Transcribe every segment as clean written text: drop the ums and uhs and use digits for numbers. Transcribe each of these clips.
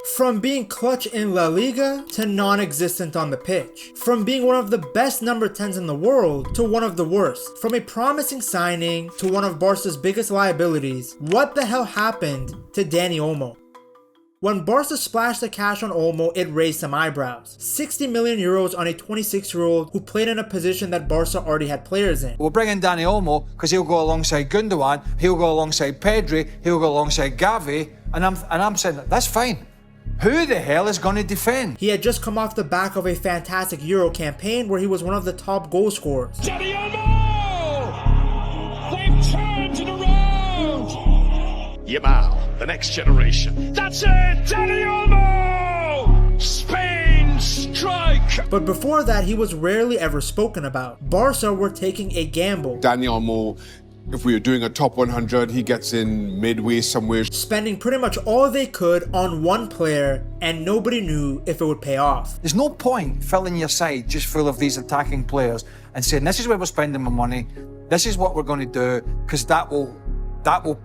From being clutch in La Liga to non-existent on the pitch. From being one of the best number 10s in the world to one of the worst. From a promising signing to one of Barca's biggest liabilities. What the hell happened to Dani Olmo? When Barca splashed the cash on Olmo, it raised some eyebrows. 60 million euros on a 26-year-old who played in a position that Barca already had players in. We'll bring in Dani Olmo because he'll go alongside Gundogan, he'll go alongside Pedri, he'll go alongside Gavi, and I'm saying that's fine. Who the hell is going to defend? He had just come off the back of a fantastic Euro campaign where he was one of the top goal scorers. Dani Olmo! They've turned it around! Yamal, the next generation. That's it! Dani Olmo! Spain strike! But before that, he was rarely ever spoken about. Barca were taking a gamble. Dani Olmo, if we were doing a top 100, he gets in midway somewhere. Spending pretty much all they could on one player, and nobody knew if it would pay off. There's no point filling your side just full of these attacking players and saying, this is where we're spending my money, this is what we're going to do, because that will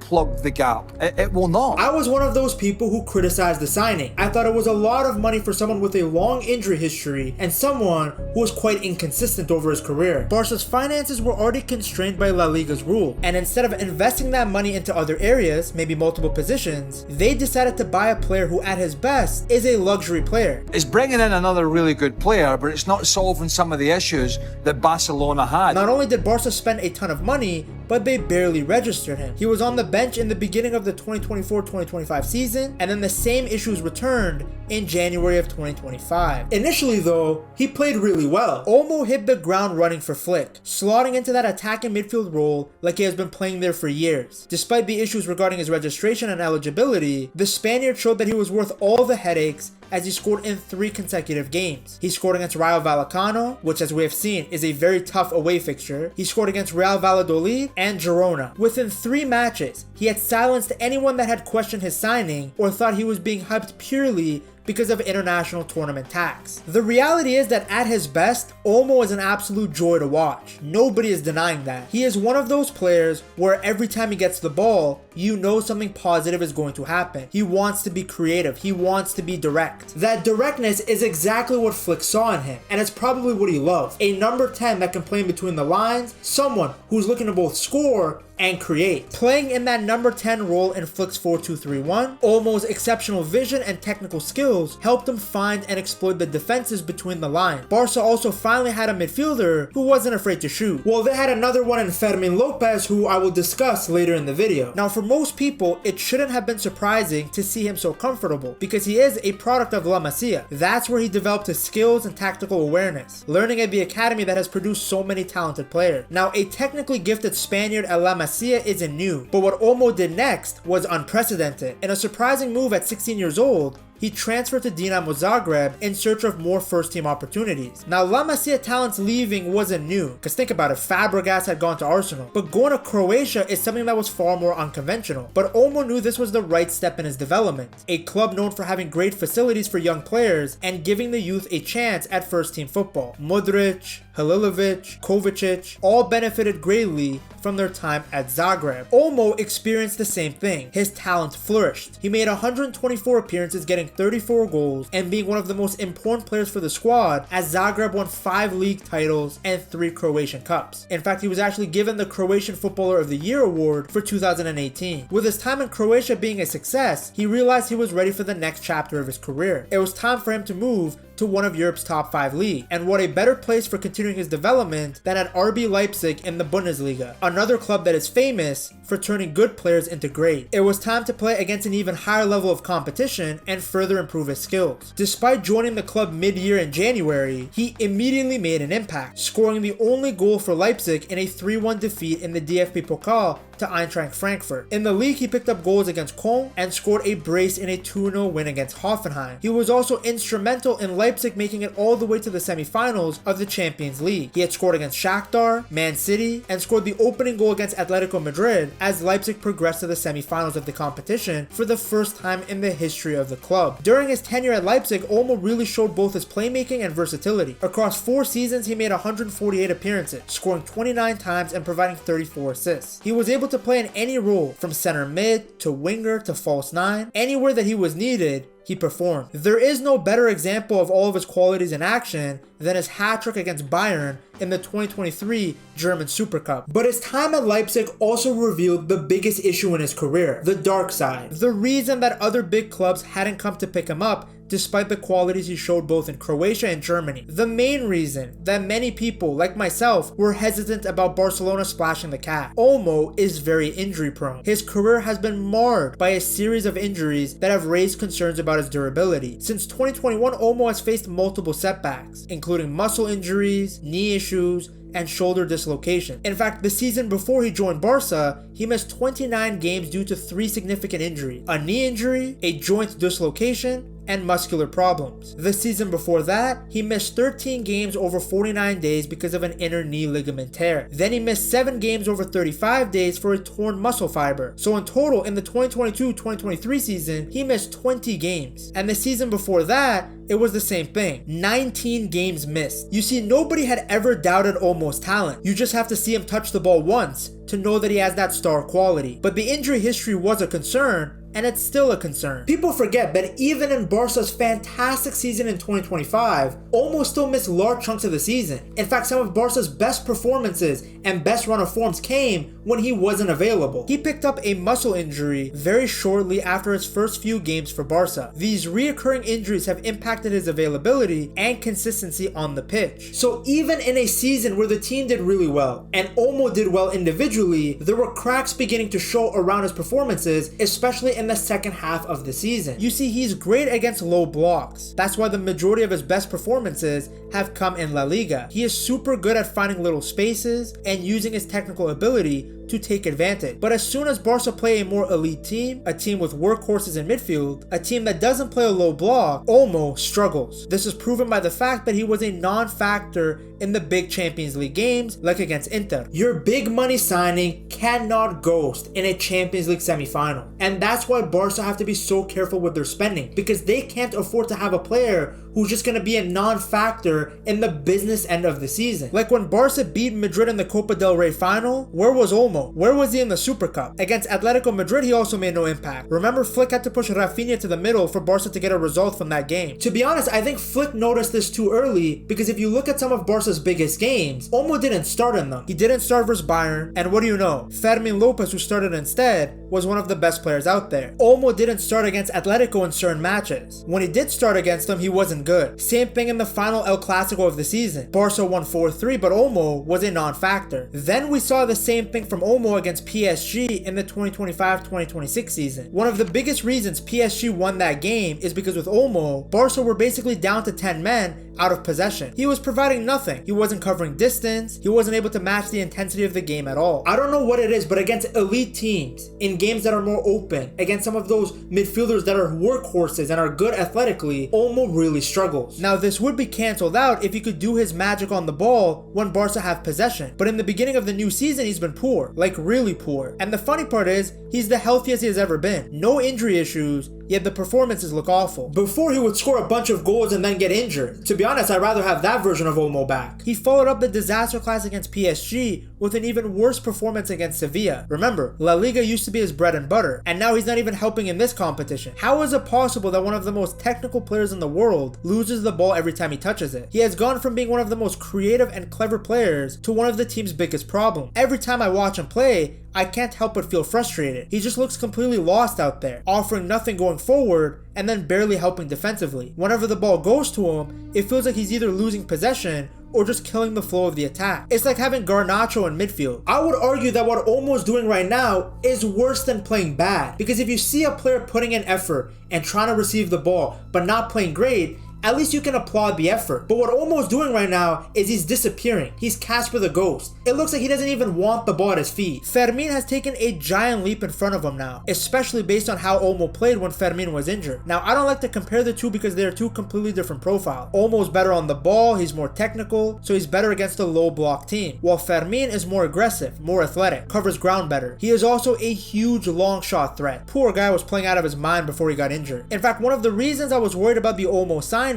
plug the gap. It will not. I was one of those people who criticized the signing. I thought it was a lot of money for someone with a long injury history and someone who was quite inconsistent over his career. Barca's finances were already constrained by La Liga's rule, and instead of investing that money into other areas, maybe multiple positions, they decided to buy a player who at his best is a luxury player. It's bringing in another really good player, but it's not solving some of the issues that Barcelona had. Not only did Barca spend a ton of money, but they barely registered him. He was on the bench in the beginning of the 2024-2025 season, and then the same issues returned in January of 2025. Initially though, he played really well. Olmo hit the ground running for Flick, slotting into that attacking midfield role like he has been playing there for years. Despite the issues regarding his registration and eligibility, the Spaniard showed that he was worth all the headaches as he scored in 3 consecutive games. He scored against Rayo Vallecano, which as we have seen is a very tough away fixture. He scored against Real Valladolid and Girona. Within 3 matches, he had silenced anyone that had questioned his signing or thought he was being hyped purely because of international tournament tax. The reality is that at his best, Olmo is an absolute joy to watch. Nobody is denying that. He is one of those players where every time he gets the ball, you know something positive is going to happen. He wants to be creative. He wants to be direct. That directness is exactly what Flick saw in him, and it's probably what he loves. A number 10 that can play in between the lines, someone who's looking to both score and create. Playing in that number 10 role in Flick's 4-2-3-1, Olmo's exceptional vision and technical skills helped him find and exploit the defenses between the lines. Barca also finally had a midfielder who wasn't afraid to shoot. Well, they had another one in Fermin Lopez, who I will discuss later in the video. Now, for most people, it shouldn't have been surprising to see him so comfortable because he is a product of La Masia. That's where he developed his skills and tactical awareness, learning at the academy that has produced so many talented players. Now, a technically gifted Spaniard at La Masia isn't new, but what Olmo did next was unprecedented. In a surprising move at 16 years old, he transferred to Dinamo Zagreb in search of more first-team opportunities. Now, La Masia talent's leaving wasn't new, because think about it, Fabregas had gone to Arsenal, but going to Croatia is something that was far more unconventional. But Olmo knew this was the right step in his development, a club known for having great facilities for young players and giving the youth a chance at first-team football. Modric, Halilovic, Kovacic all benefited greatly from their time at Zagreb. Olmo experienced the same thing. His talent flourished. He made 124 appearances, getting 34 goals, and being one of the most important players for the squad, as Zagreb won 5 league titles and 3 Croatian Cups. In fact, he was actually given the Croatian Footballer of the Year award for 2018. With his time in Croatia being a success, he realized he was ready for the next chapter of his career. It was time for him to move to one of Europe's top 5 leagues, and what a better place for continuing his development than at RB Leipzig in the Bundesliga, another club that is famous for turning good players into great. It was time to play against an even higher level of competition and further improve his skills. Despite joining the club mid-year in January, he immediately made an impact, scoring the only goal for Leipzig in a 3-1 defeat in the DFB Pokal to Eintracht Frankfurt. In the league, he picked up goals against Köln and scored a brace in a 2-0 win against Hoffenheim. He was also instrumental in Leipzig making it all the way to the semi-finals of the Champions League. He had scored against Shakhtar, Man City, and scored the opening goal against Atletico Madrid as Leipzig progressed to the semi-finals of the competition for the first time in the history of the club. During his tenure at Leipzig, Olmo really showed both his playmaking and versatility. Across 4 seasons, he made 148 appearances, scoring 29 times and providing 34 assists. He was able to play in any role, from center mid to winger to false 9. Anywhere that he was needed, he performed. There is no better example of all of his qualities in action than his hat-trick against Bayern in the 2023 German Super Cup. But his time at Leipzig also revealed the biggest issue in his career, the dark side. The reason that other big clubs hadn't come to pick him up despite the qualities he showed both in Croatia and Germany. The main reason that many people, like myself, were hesitant about Barcelona splashing the cash. Olmo is very injury prone. His career has been marred by a series of injuries that have raised concerns about his durability. Since 2021, Olmo has faced multiple setbacks, including muscle injuries, knee issues, and shoulder dislocation. In fact, the season before he joined Barca, he missed 29 games due to 3 significant injuries: a knee injury, a joint dislocation, and muscular problems. The season before that, he missed 13 games over 49 days because of an inner knee ligament tear. Then he missed 7 games over 35 days for a torn muscle fiber. So in total, in the 2022-2023 season, he missed 20 games. And the season before that, it was the same thing. 19 games missed. You see, nobody had ever doubted Olmo's talent. You just have to see him touch the ball once to know that he has that star quality. But the injury history was a concern, and it's still a concern. People forget that even in Barca's fantastic season in 2025, Olmo still missed large chunks of the season. In fact, some of Barca's best performances and best run of forms came when he wasn't available. He picked up a muscle injury very shortly after his first few games for Barca. These reoccurring injuries have impacted his availability and consistency on the pitch. So even in a season where the team did really well, and Olmo did well individually, there were cracks beginning to show around his performances, especially in the second half of the season. You see, he's great against low blocks. That's why the majority of his best performances have come in La Liga. He is super good at finding little spaces and using his technical ability to take advantage. But as soon as Barca play a more elite team, a team with workhorses in midfield, a team that doesn't play a low block, Olmo struggles. This is proven by the fact that he was a non-factor in the big Champions League games, like against Inter. Your big money signing cannot ghost in a Champions League semi-final. And that's why Barca have to be so careful with their spending, because they can't afford to have a player who's just going to be a non-factor in the business end of the season. Like when Barca beat Madrid in the Copa del Rey final, where was Olmo? Where was he in the Super Cup? Against Atletico Madrid, he also made no impact. Remember, Flick had to push Rafinha to the middle for Barca to get a result from that game. To be honest, I think Flick noticed this too early, because if you look at some of Barca's biggest games, Olmo didn't start in them. He didn't start versus Bayern, and what do you know? Fermin Lopez, who started instead, was one of the best players out there. Olmo didn't start against Atletico in certain matches. When he did start against them, he wasn't good. Same thing in the final El Clasico of the season. Barca won 4-3, but Olmo was a non-factor. Then we saw the same thing from Olmo against PSG in the 2025-2026 season. One of the biggest reasons PSG won that game is because with Olmo, Barca were basically down to 10 men out of possession. He was providing nothing. He wasn't covering distance. He wasn't able to match the intensity of the game at all. I don't know what it is, but against elite teams, in games that are more open, against some of those midfielders that are workhorses and are good athletically, Olmo really struggles. Now, this would be cancelled out if he could do his magic on the ball when Barca have possession. But in the beginning of the new season, he's been poor, like really poor. And the funny part is, he's the healthiest he has ever been. No injury issues, yet the performances look awful. Before, he would score a bunch of goals and then get injured. To be honest, I'd rather have that version of Olmo back. He followed up the disaster class against PSG with an even worse performance against Sevilla. Remember, La Liga used to be his bread and butter, and now he's not even helping in this competition. How is it possible that one of the most technical players in the world loses the ball every time he touches it? He has gone from being one of the most creative and clever players to one of the team's biggest problems. Every time I watch him play, I can't help but feel frustrated. He just looks completely lost out there, offering nothing going forward and then barely helping defensively. Whenever the ball goes to him, it feels like he's either losing possession or just killing the flow of the attack. It's like having Garnacho in midfield. I would argue that what Olmo's doing right now is worse than playing bad, because if you see a player putting in effort and trying to receive the ball but not playing great, at least you can applaud the effort. But what Olmo's doing right now is he's disappearing. He's Casper the Ghost. It looks like he doesn't even want the ball at his feet. Fermin has taken a giant leap in front of him now, especially based on how Olmo played when Fermin was injured. Now, I don't like to compare the two because they are two completely different profiles. Olmo's better on the ball, he's more technical, so he's better against a low block team, while Fermin is more aggressive, more athletic, covers ground better. He is also a huge long shot threat. Poor guy was playing out of his mind before he got injured. In fact, one of the reasons I was worried about the Olmo signing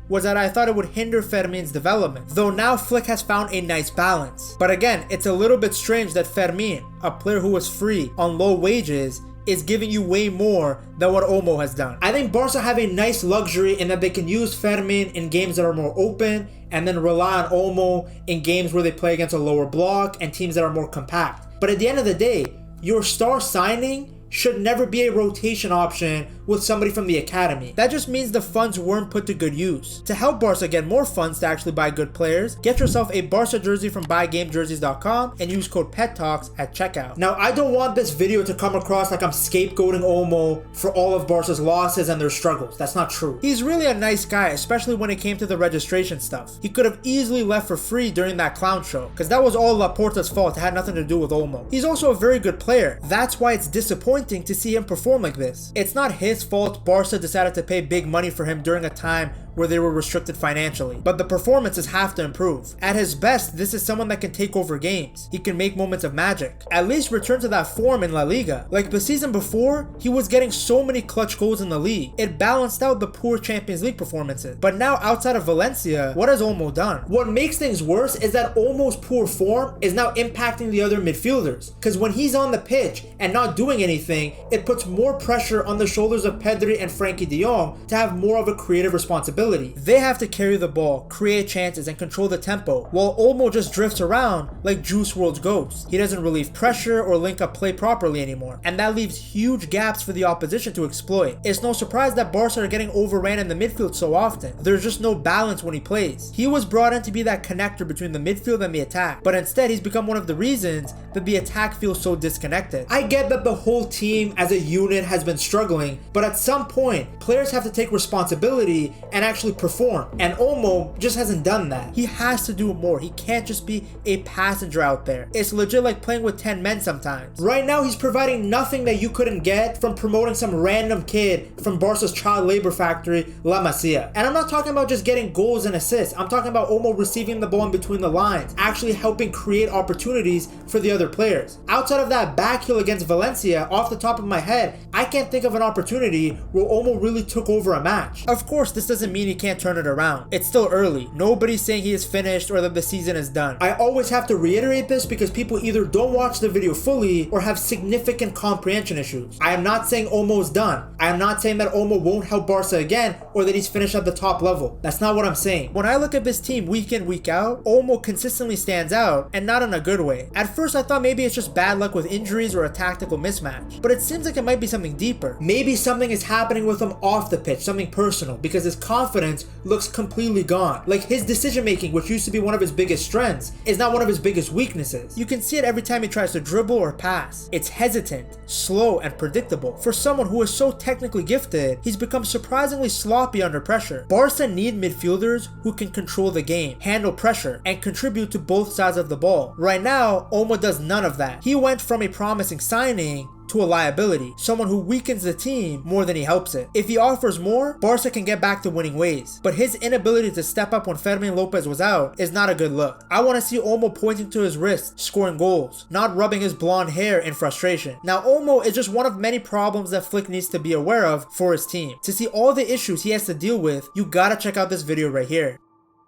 was that I thought it would hinder Fermin's development, though now Flick has found a nice balance. But again, it's a little bit strange that Fermin, a player who was free on low wages, is giving you way more than what Olmo has done. I think Barca have a nice luxury in that they can use Fermin in games that are more open and then rely on Olmo in games where they play against a lower block and teams that are more compact. But at the end of the day, your star signing should never be a rotation option with somebody from the academy. That just means the funds weren't put to good use. To help Barca get more funds to actually buy good players, get yourself a Barca jersey from buygamejerseys.com and use code PETTALKS at checkout. Now, I don't want this video to come across like I'm scapegoating Olmo for all of Barca's losses and their struggles. That's not true. He's really a nice guy, especially when it came to the registration stuff. He could have easily left for free during that clown show, because that was all Laporta's fault. It had nothing to do with Olmo. He's also a very good player. That's why it's disappointing to see him perform like this. It's not his fault Barca decided to pay big money for him during a time where they were restricted financially, but the performances have to improve. At his best, this is someone that can take over games. He can make moments of magic. At least return to that form in La Liga. Like the season before, he was getting so many clutch goals in the league. It balanced out the poor Champions League performances. But now outside of Valencia, what has Olmo done? What makes things worse is that Olmo's poor form is now impacting the other midfielders. Because when he's on the pitch and not doing anything, it puts more pressure on the shoulders of Pedri and Frankie de Jong to have more of a creative responsibility. They have to carry the ball, create chances, and control the tempo, while Olmo just drifts around like Juice WRLD's Ghost. He doesn't relieve pressure or link up play properly anymore, and that leaves huge gaps for the opposition to exploit. It's no surprise that Barca are getting overran in the midfield so often. There's just no balance when he plays. He was brought in to be that connector between the midfield and the attack, but instead he's become one of the reasons that the attack feels so disconnected. I get that the whole team as a unit has been struggling, but at some point, players have to take responsibility and actually perform, and Olmo just hasn't done that. He has to do more. He can't just be a passenger out there. It's legit like playing with 10 men sometimes. Right now, he's providing nothing that you couldn't get from promoting some random kid from Barca's child labor factory, La Masia. And I'm not talking about just getting goals and assists. I'm talking about Olmo receiving the ball in between the lines, actually helping create opportunities for the other players. Outside of that back heel against Valencia, off the top of my head, I can't think of an opportunity where Olmo really took over a match. Of course, this doesn't mean he can't turn it around. It's still early. Nobody's saying he is finished or that the season is done. I always have to reiterate this because people either don't watch the video fully or have significant comprehension issues. I am not saying Olmo is done. I am not saying that Olmo won't help Barca again or that he's finished at the top level. That's not what I'm saying. When I look at this team week in, week out, Olmo consistently stands out, and not in a good way. At first I thought maybe it's just bad luck with injuries or a tactical mismatch, but it seems like it might be something deeper. Maybe something is happening with him off the pitch, something personal, because his confidence looks completely gone. Like his decision making, which used to be one of his biggest strengths, is now one of his biggest weaknesses. You can see it every time he tries to dribble or pass. It's hesitant, slow, and predictable. For someone who is so technically gifted, he's become surprisingly sloppy under pressure. Barca need midfielders who can control the game, handle pressure, and contribute to both sides of the ball. Right now, Olmo does none of that. He went from a promising signing to a liability, someone who weakens the team more than he helps it. If he offers more, Barca can get back to winning ways, but his inability to step up when Fermin Lopez was out is not a good look. I want to see Olmo pointing to his wrist, scoring goals, not rubbing his blonde hair in frustration. Now, Olmo is just one of many problems that Flick needs to be aware of for his team. To see all the issues he has to deal with, you gotta check out this video right here.